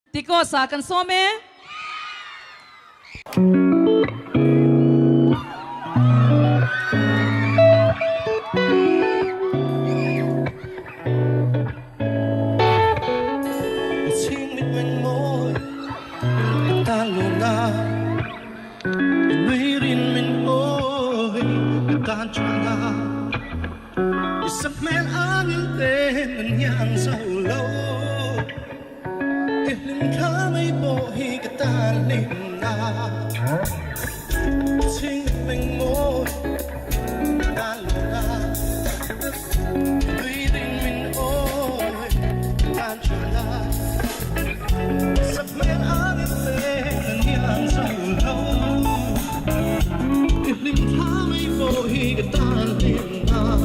TICOS akan some. Xin mình môi ta luôn na lũy rin mình ôi ta cho na sắp men angin tên mình yang sâu lâu linh khá mấy bộ hi cái ta linh na xin mình môi ta luôn na lũy rin mình ôi ta cho na sắp men angin tên mình yang sâu lâu linh khá mấy bộ hi cái ta linh na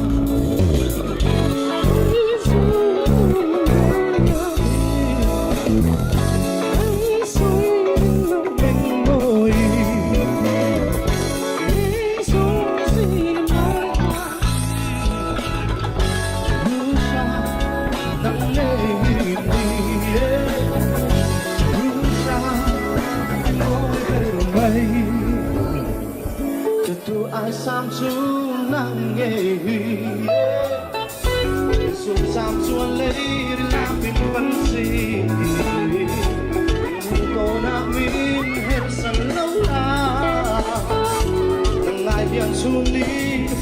ai sam chu nang nghe sum sam chuan lấy đi làm bình văn gì cô na min hết sân lâu la nang ai biang chu ni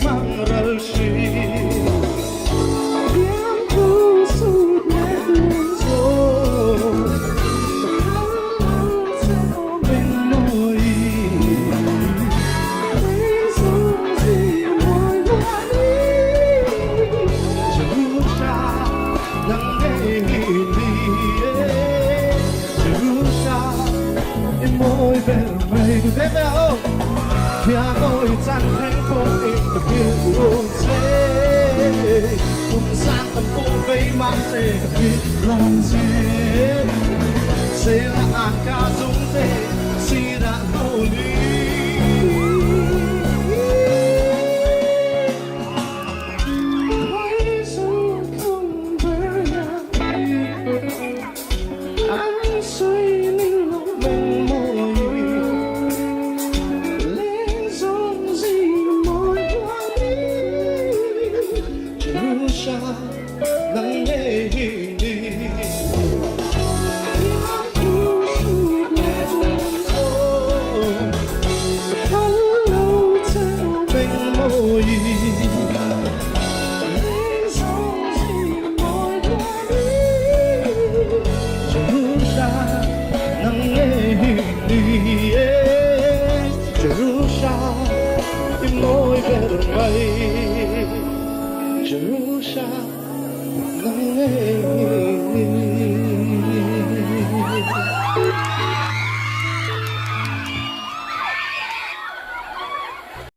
phang rel chi thế nào khi tôi chẳng thành công được như uống xe cùng sang tầm cô với mang xe khi làm gì sẽ là ăn ca dung thế si đã vô lý Jerusha, nang